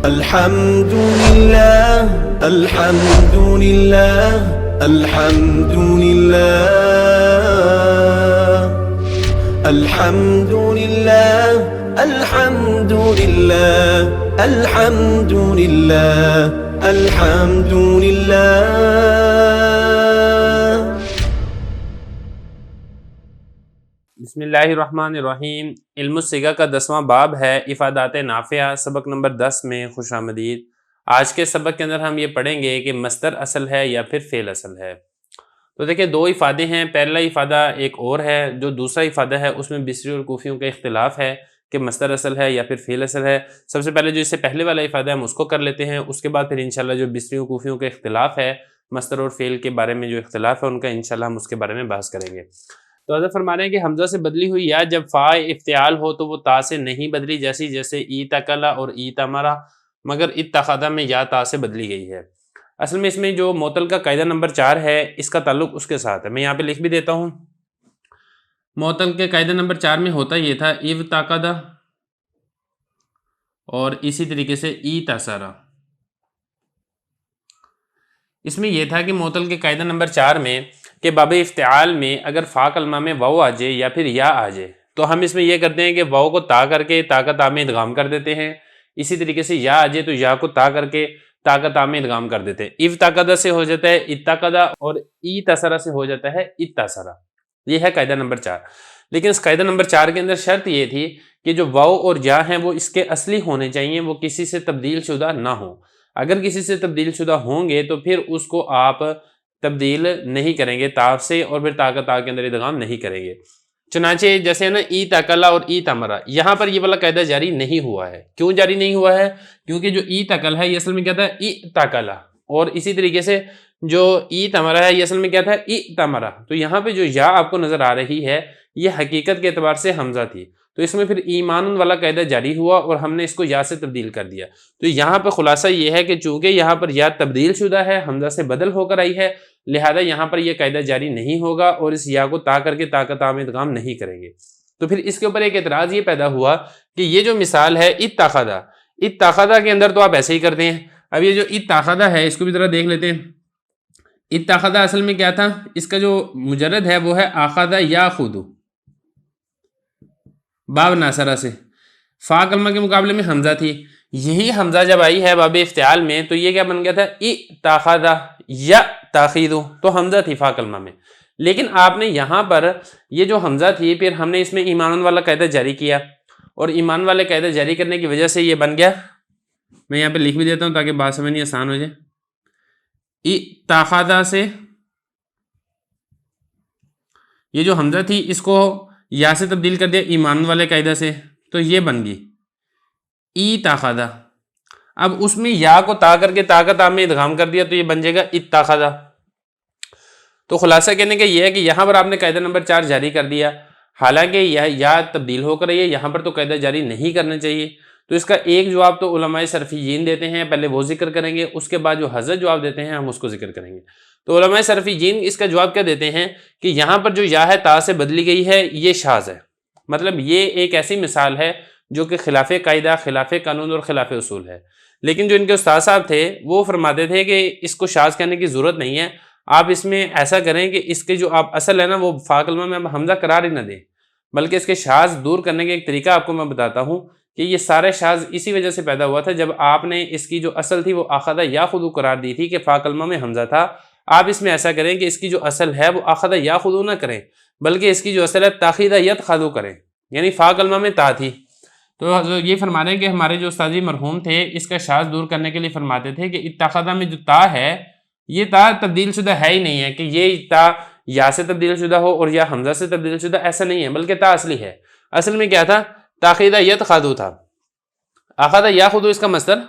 الحمد لله الحمد لله الحمد لله الحمد لله الحمد لله الحمد لله الحمد لله. بسم اللہ الرحمن الرحیم. علم الصیغہ کا 10واں باب ہے افادات نافعہ. سبق نمبر 10 میں خوش آمدید. آج کے سبق کے اندر ہم یہ پڑھیں گے کہ مصدر اصل ہے یا پھر فعل اصل ہے. تو دیکھیں دو افادے ہیں. پہلا افادہ ایک اور ہے، جو دوسرا افادہ ہے اس میں بصری اور کوفیوں کا اختلاف ہے کہ مصدر اصل ہے یا پھر فعل اصل ہے. سب سے پہلے جو اس سے پہلے والا افادہ ہے ہم اس کو کر لیتے ہیں، اس کے بعد پھر انشاءاللہ جو بصری اور کوفیوں کا اختلاف ہے مصدر اور فعل کے بارے میں جو اختلاف ہے ان کا انشاءاللہ ہم اس کے بارے میں بحث کریں گے. تو حضرت فرما رہے ہیں کہ حمزہ سے بدلی ہوئی یا جب فا افتعال ہو تو وہ تا سے نہیں بدلی، جیسے ای تکلا اور ای تمرا، مگر اتخذا میں یا تا سے بدلی گئی ہے. اصل میں اس میں جو معطل کا قاعدہ نمبر 4 ہے اس کا تعلق اس کے ساتھ ہے. میں یہاں پہ لکھ بھی دیتا ہوں. معطل کے قاعدہ نمبر 4 میں ہوتا یہ تھا ایو تاقدہ اور اسی طریقے سے ای تسارا. اس میں یہ تھا کہ معطل کے قاعدہ نمبر 4 میں کہ باب افتعال میں اگر فا کلمہ میں واو آ جائے یا پھر یا آ جائے تو ہم اس میں یہ کرتے ہیں کہ واو کو تا کر کے تا کا تا میں ادغام کر دیتے ہیں. اسی طریقے سے یا آ جائے تو یا کو تا کر کے تا کا تا میں ادغام کر دیتے ہیں. افتقدہ سے ہو جاتا ہے اتقدہ اور ای تسرا سے ہو جاتا ہے اتسرا. یہ ہے قاعدہ نمبر 4. لیکن اس قاعدہ نمبر 4 کے اندر شرط یہ تھی کہ جو واو اور یا ہیں وہ اس کے اصلی ہونے چاہیے، وہ کسی سے تبدیل شدہ نہ ہوں. اگر کسی سے تبدیل شدہ ہوں گے تو پھر اس کو آپ تبدیل نہیں کریں گے تا سے، اور پھر تا کا تا کے اندر ادغام نہیں کریں گے. چنانچہ جیسے نا ای تکلا اور ای تمرا، یہاں پر یہ والا قاعدہ جاری نہیں ہوا ہے. کیوں جاری نہیں ہوا ہے؟ کیونکہ جو ای تکل ہے یہ اصل میں کیا تھا ای تکلا، اور اسی طریقے سے جو ای تمرا ہے یہ اصل میں کیا تھا ای تمرا. تو یہاں پہ جو یا آپ کو نظر آ رہی ہے یہ حقیقت کے اعتبار سے حمزہ تھی، تو اس میں پھر ایمان والا قاعدہ جاری ہوا اور ہم نے اس کو یا سے تبدیل کر دیا. تو یہاں پہ خلاصہ یہ ہے کہ چونکہ یہاں پر یا تبدیل شدہ ہے، حمزہ سے بدل ہو کر آئی ہے، لہذا یہاں پر یہ قاعدہ جاری نہیں ہوگا اور اس یا کو تا کر کے تا کا تا میں ادغام نہیں کریں گے. تو پھر اس کے اوپر ایک اعتراض یہ پیدا ہوا کہ یہ جو مثال ہے اتخذا، اتخذا کے اندر تو آپ ایسے ہی کرتے ہیں. اب یہ جو اتخذا ہے اس کو بھی ذرا دیکھ لیتے ہیں. اتخذا اصل میں کیا تھا؟ اس کا جو مجرد ہے وہ ہے آخذ یاخذ باب ناصرہ سے. فا کلمہ کے مقابلے میں حمزہ تھی. یہی حمزہ جب آئی ہے باب افتعال میں تو یہ کیا بن گیا تھا اتخذ یا تاخید، تو حمزہ تھی فا کلمہ میں. لیکن آپ نے یہاں پر یہ جو حمزہ تھی پھر ہم نے اس میں ایمان والا قاعدہ جاری کیا، اور ایمان والے قاعدہ جاری کرنے کی وجہ سے یہ بن گیا. میں یہاں پہ لکھ بھی دیتا ہوں تاکہ بات سمجھنی آسان ہو جائے. اتخذ سے یہ جو حمزہ تھی اس کو یا سے تبدیل کر دیا ایمان والے قاعدہ سے، تو یہ بن گئی ای تاخذا. اب اس میں یا کو تا کر کے تا کا تا میں ادغام کر دیا تو یہ بن جائے گا اتخذا. تو خلاصہ کہنے کا یہ ہے کہ یہاں پر آپ نے قاعدہ نمبر 4 جاری کر دیا، حالانکہ یا تبدیل ہو کر رہی ہے، یہاں پر تو قاعدہ جاری نہیں کرنا چاہیے. تو اس کا ایک جواب تو علماء صرفیین دیتے ہیں، پہلے وہ ذکر کریں گے، اس کے بعد جو حضرت جواب دیتے ہیں ہم اس کو ذکر کریں گے. تو علماء صرفیین اس کا جواب کیا دیتے ہیں کہ یہاں پر جو یا ہے تا سے بدلی گئی ہے یہ شاذ ہے. مطلب یہ ایک ایسی مثال ہے جو کہ خلاف قاعدہ، خلاف قانون اور خلاف اصول ہے. لیکن جو ان کے استاد صاحب تھے وہ فرماتے تھے کہ اس کو شاذ کہنے کی ضرورت نہیں ہے، آپ اس میں ایسا کریں کہ اس کے جو آپ اصل ہے نا وہ فا کلمہ میں اب حمزہ قرار ہی نہ دیں، بلکہ اس کے شاذ دور کرنے کا ایک طریقہ آپ کو میں بتاتا ہوں کہ یہ سارے شاذ اسی وجہ سے پیدا ہوا تھا جب آپ نے اس کی جو اصل تھی وہ آخذ یاخذ قرار دی تھی کہ فا کلمہ میں حمزہ تھا. آپ اس میں ایسا کریں کہ اس کی جو اصل ہے وہ آخذ یاخذ نہ کریں، بلکہ اس کی جو اصل ہے تاخید یتخذ کریں، یعنی فا کلمہ میں تا تھی. تو یہ فرما رہے ہیں کہ ہمارے جو استاد مرحوم تھے اس کا شاذ دور کرنے کے لیے فرماتے تھے کہ اتخذا میں جو تا ہے یہ تا تبدیل شدہ ہے ہی نہیں ہے کہ یہ تا یا سے تبدیل شدہ ہو اور یا حمزہ سے تبدیل شدہ، ایسا نہیں ہے، بلکہ تا اصلی ہے. اصل میں کیا تھا تاخید یتخذ تھا. آخذ یاخذ اس کا مصدر،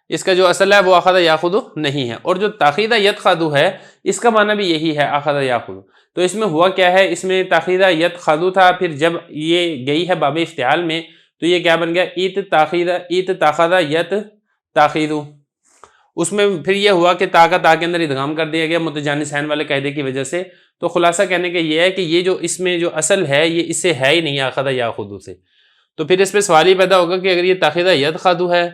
اس کا جو اصل ہے وہ آخذ یاخذ نہیں ہے، اور جو تاخید یتخذ ہے اس کا معنی بھی یہی ہے آخذ یاخذ. تو اس میں ہوا کیا ہے، اس میں تاخید یتخذ تھا، پھر جب یہ گئی ہے باب افتعال میں تو یہ کیا بن گیا ایت تاخذ یت تاخید. اس میں پھر یہ ہوا کہ تا کا تا کے اندر ادغام کر دیا گیا متجانسین والے قاعدے کی وجہ سے. تو خلاصہ کہنے کا یہ ہے کہ یہ جو اس میں جو اصل ہے یہ اس سے ہے ہی نہیں آخذ یاخذ سے. تو پھر اس پہ سوال ہی پیدا ہوگا کہ اگر یہ تاخید یتخذ ہے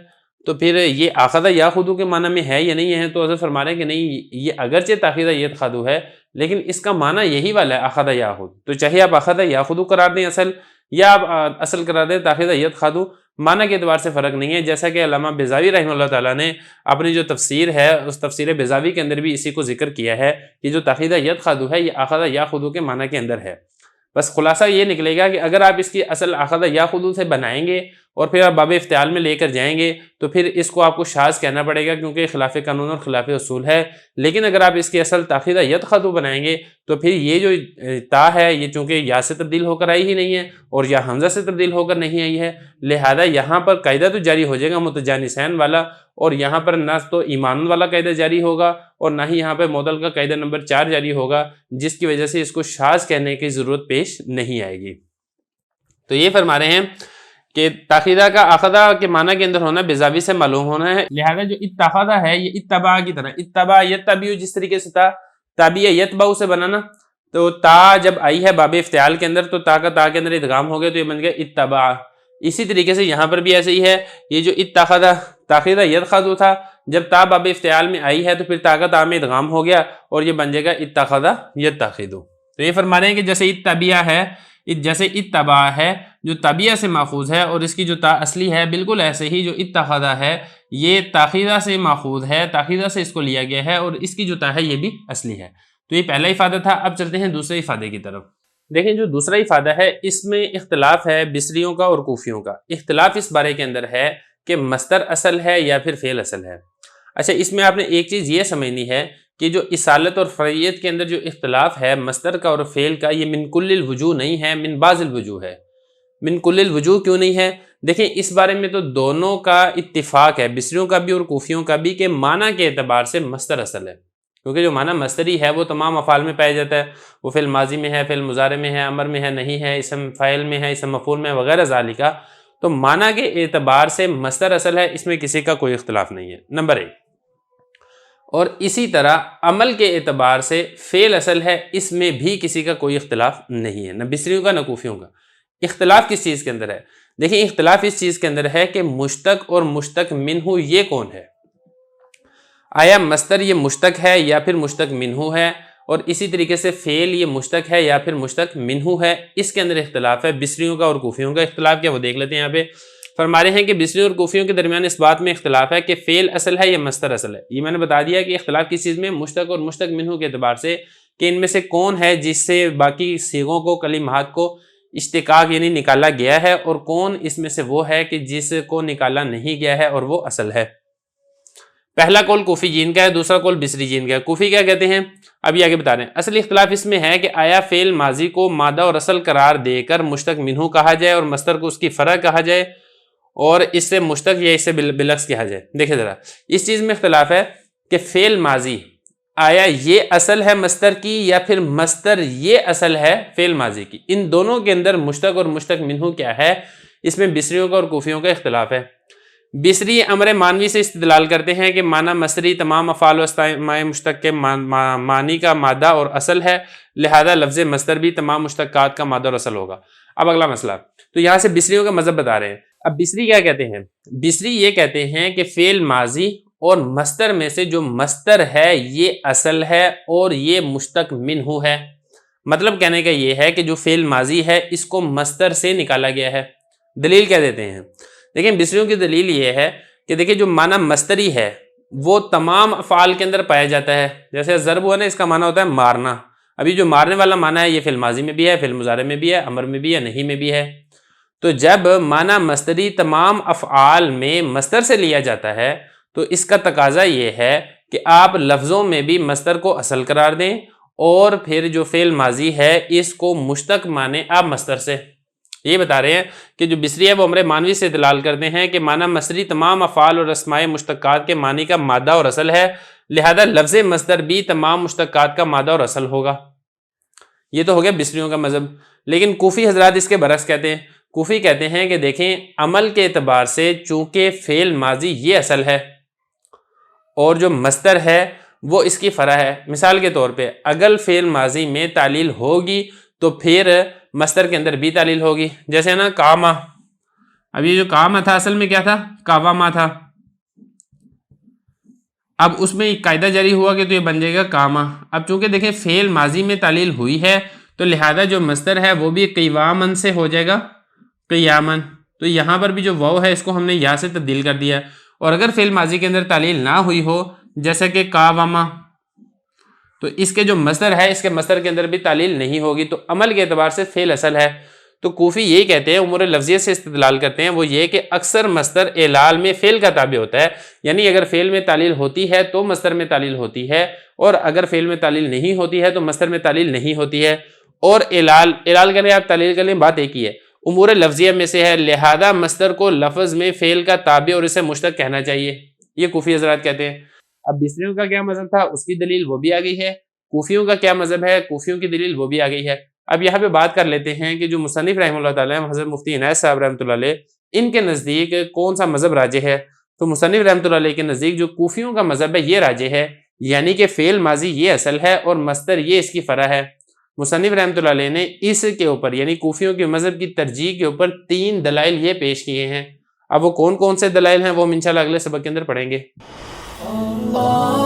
تو پھر یہ آخذ یاخذ کے معنی میں ہے یا نہیں ہے؟ تو حضرت فرما رہے ہیں کہ نہیں، یہ اگرچہ تاخذ یتخذ ہے لیکن اس کا معنی یہی والا ہے اخذ یاخذ، تو چاہے آپ اخذ یاخذ قرار دیں اصل، یا آپ اصل قرار دیں تاخذ یتخذ، معنی کے اعتبار سے فرق نہیں ہے. جیسا کہ علامہ بیضاوی رحمہ اللہ تعالیٰ نے اپنی جو تفسیر ہے اس تفسیر بیضاوی کے اندر بھی اسی کو ذکر کیا ہے کہ جو تاخذ یتخذ ہے یہ اخذ یاخذ کے معنی کے اندر ہے. بس خلاصہ یہ نکلے گا کہ اگر آپ اس کی اصل اخذ یاخذ سے بنائیں گے اور پھر آپ باب افتعال میں لے کر جائیں گے تو پھر اس کو آپ کو شاذ کہنا پڑے گا کیونکہ خلاف قانون اور خلاف اصول ہے. لیکن اگر آپ اس کی اصل تاخذ یتخذ بنائیں گے تو پھر یہ جو تا ہے یہ چونکہ یا سے تبدیل ہو کر آئی ہی نہیں ہے اور یا حمزہ سے تبدیل ہو کر نہیں آئی ہے، لہذا یہاں پر قاعدہ تو جاری ہو جائے گا متجانسین والا، اور یہاں پر نہ تو ایمان والا قاعدہ جاری ہوگا اور نہ ہی یہاں پہ معدل کا قاعدہ نمبر 4 جاری ہوگا، جس کی وجہ سے اس کو شاذ کہنے کی ضرورت پیش نہیں آئے گی. تو یہ فرما رہے ہیں کہ تاخیدہ کا اخذہ کے معنی کے اندر ہونا بیضاوی سے معلوم ہونا ہے، لہذا جو اتخذہ ہے یہ اتباع کی طرح، اتباع یتبع جس طریقے سے تھا تابع یتبع سے بنانا، تو تا جب آئی ہے باب افتعال کے اندر تو تا کا تا کے اندر ادغام ہو گیا تو یہ بن گیا اتباع. اسی طریقے سے یہاں پر بھی ایسے ہی ہے، یہ جو اتخذہ تاخیدہ یتخذ تھا جب تا باب افتعال میں آئی ہے تو پھر تا کا تا میں ادغام ہو گیا اور یہ بن جائے گا اتخذہ یتخذ. تو یہ فرما رہے ہیں کہ جیسے اتبع ہے، جیسے اتباع ہے جو تابعہ سے ماخوذ ہے اور اس کی جو تا اصلی ہے، بالکل ایسے ہی جو اتخذہ ہے یہ تاخیدہ سے ماخوذ ہے، تاخیدہ سے اس کو لیا گیا ہے اور اس کی جو تا ہے یہ بھی اصلی ہے. تو یہ پہلا افادہ تھا. اب چلتے ہیں دوسرے افادے کی طرف. دیکھیں جو دوسرا افادہ ہے اس میں اختلاف ہے بصریوں کا اور کوفیوں کا. اختلاف اس بارے کے اندر ہے کہ مصدر اصل ہے یا پھر فعل اصل ہے. اچھا، اس میں آپ نے ایک چیز یہ سمجھنی ہے کہ جو اصالت اور فرعیت کے اندر جو اختلاف ہے مصدر کا اور فعل کا، یہ من کل الوجوہ نہیں ہے، من بعض الوجوہ ہے. من کل الوجوہ کیوں نہیں ہے؟ دیکھیں اس بارے میں تو دونوں کا اتفاق ہے، بصریوں کا بھی اور کوفیوں کا بھی، کہ معنی کے اعتبار سے مصدر اصل ہے، کیونکہ جو معنی مصدری ہے وہ تمام افعال میں پایا جاتا ہے. وہ فعل ماضی میں ہے، فعل مضارع میں ہے، امر میں ہے، نہیں ہے، اسم فاعل میں ہے، اسم مفعول میں ہے، وغیرہ ذالکہ. تو معنی کے اعتبار سے مصدر اصل ہے، اس میں کسی کا کوئی اختلاف نہیں ہے، نمبر 1. اور اسی طرح عمل کے اعتبار سے فعل اصل ہے، اس میں بھی کسی کا کوئی اختلاف نہیں ہے، نہ بصریوں کا نہ کوفیوں کا. اختلاف کس چیز کے اندر ہے؟ دیکھیں اختلاف اس چیز کے اندر ہے کہ مشتق اور مشتق منہ یہ کون ہے. آیا مصدر یہ مشتق ہے یا پھر مشتق منہ ہے، اور اسی طریقے سے فعل یہ مشتق ہے یا پھر مشتق منہ ہے. اس کے اندر اختلاف ہے بصریوں کا اور کوفیوں کا. اختلاف کیا وہ دیکھ لیتے ہیں. یہاں پہ فرما رہے ہیں کہ بصریوں اور کوفیوں کے درمیان اس بات میں اختلاف ہے کہ فعل اصل ہے یا مصدر اصل ہے. یہ میں نے بتا دیا کہ اختلاف کس چیز میں، مشتق اور مشتق منہ کے اعتبار سے، کہ ان میں سے کون ہے جس سے باقی صیغوں کو، کلمات کو اشتقاق یعنی نکالا گیا ہے، اور کون اس میں سے وہ ہے کہ جس کو نکالا نہیں گیا ہے اور وہ اصل ہے. پہلا قول کوفی جین کا ہے، دوسرا قول بصری جین کا ہے. کوفی کیا کہتے ہیں ابھی آگے بتا رہے ہیں. اصل اختلاف اس میں ہے کہ آیا فعل ماضی کو مادہ اور اصل قرار دے کر مشتق منہ کہا جائے اور مصدر کو اس کی فرع کہا جائے، اور اس سے مشتق یا اس سے بالعکس کہا جائے. دیکھیں ذرا اس چیز میں اختلاف ہے کہ فعل ماضی آیا یہ اصل ہے مصدر کی یا پھر مصدر یہ اصل ہے فعل ماضی کی. ان دونوں کے اندر مشتق اور مشتق منہ کیا ہے، اس میں بصریوں کا اور کوفیوں کا اختلاف ہے. بصری امر مانوی سے استدلال کرتے ہیں کہ معنی مصدری تمام افعال و اسماء مشتق کے معنی کا مادہ اور اصل ہے، لہذا لفظ مصدر بھی تمام مشتقات کا مادہ اور اصل ہوگا. اب اگلا مسئلہ، تو یہاں سے بصریوں کا مذہب بتا رہے ہیں. اب بصری کیا کہتے ہیں؟ بصری یہ کہتے ہیں کہ فعل ماضی اور مصدر میں سے جو مصدر ہے یہ اصل ہے اور یہ مشتق منہ ہے. مطلب کہنے کا یہ ہے کہ جو فعل ماضی ہے اس کو مصدر سے نکالا گیا ہے. دلیل کیا دیتے ہیں؟ دیکھیں بصریوں کی دلیل یہ ہے کہ دیکھیں جو معنی مصدری ہے وہ تمام افعال کے اندر پایا جاتا ہے. جیسے ضرب ہے نا، اس کا معنی ہوتا ہے مارنا. ابھی جو مارنے والا معنی ہے یہ فعل ماضی میں بھی ہے، فعل مضارع میں بھی ہے، امر میں بھی ہے، نہیں میں بھی ہے. تو جب معنی مصدری تمام افعال میں مصدر سے لیا جاتا ہے تو اس کا تقاضا یہ ہے کہ آپ لفظوں میں بھی مصدر کو اصل قرار دیں اور پھر جو فعل ماضی ہے اس کو مشتق مانیں آپ مصدر سے. یہ بتا رہے ہیں کہ جو بصری ہے وہ امر مانوی سے دلال کرتے ہیں کہ معنی مصدری تمام افعال اور اسماء مشتقات کے معنی کا مادہ اور اصل ہے، لہذا لفظ مصدر بھی تمام مشتقات کا مادہ اور اصل ہوگا. یہ تو ہو گیا بصریوں کا مذہب. لیکن کوفی حضرات اس کے برعکس کہتے ہیں. کوفی کہتے ہیں کہ دیکھیں عمل کے اعتبار سے چونکہ فعل ماضی یہ اصل ہے اور جو مصدر ہے وہ اس کی فرع ہے. مثال کے طور پہ اگر فعل ماضی میں تعلیل ہوگی تو پھر مصدر کے اندر بھی تعلیل ہوگی. جیسے نا کاما، اب یہ جو کاما تھا اصل میں کیا تھا؟ کاواما تھا. اب اس میں ایک قاعدہ جاری ہوا کہ تو یہ بن جائے گا کاما. اب چونکہ دیکھیں فعل ماضی میں تعلیل ہوئی ہے تو لہذا جو مصدر ہے وہ بھی قیوامن سے ہو جائے گا قیامن. تو یہاں پر بھی جو واو ہے اس کو ہم نے یا سے تبدیل کر دیا. اور اگر فعل ماضی کے اندر تعلیل نہ ہوئی ہو جیسا کہ قاوما تو اس کے جو مصدر ہے اس کے مصدر کے اندر بھی تعلیل نہیں ہوگی. تو عمل کے اعتبار سے فعل اصل ہے. تو کوفی یہ کہتے ہیں امور لفظیت سے استدلال کرتے ہیں وہ یہ کہ اکثر مصدر اعلال میں فعل کا تابع ہوتا ہے. یعنی اگر فعل میں تعلیل ہوتی ہے تو مصدر میں تعلیل ہوتی ہے اور اگر فعل میں تعلیل نہیں ہوتی ہے تو مصدر میں تعلیل نہیں ہوتی ہے. اور اعلال کریں آپ تعلیل کریں بات ایک ہی ہے امور لفظیہ میں سے ہے. لہذا مصدر کو لفظ میں فعل کا تابع اور اسے مشتق کہنا چاہیے. یہ کوفی حضرات کہتے ہیں. اب بصریوں کا کیا مذہب تھا اس کی دلیل وہ بھی آ گئی ہے. کوفیوں کا کیا مذہب ہے کوفیوں کی دلیل وہ بھی آ گئی ہے. اب یہاں پہ بات کر لیتے ہیں کہ جو مصنف رحمہ اللہ تعالیٰ حضرت مفتی عنایت صاحب رحمۃ اللہ علیہ ان کے نزدیک کون سا مذہب راجح ہے. تو مصنف رحمۃ اللہ علیہ کے نزدیک جو کوفیوں کا مذہب ہے یہ راجح ہے. یعنی کہ فعل ماضی یہ اصل ہے اور مصدر یہ اس کی فرع ہے. مصنف رحمۃ اللہ علیہ نے اس کے اوپر یعنی کوفیوں کے مذہب کی ترجیح کے اوپر 3 دلائل یہ پیش کیے ہیں. اب وہ کون کون سے دلائل ہیں وہ ہم انشاءاللہ اگلے سبق کے اندر پڑھیں گے. اللہ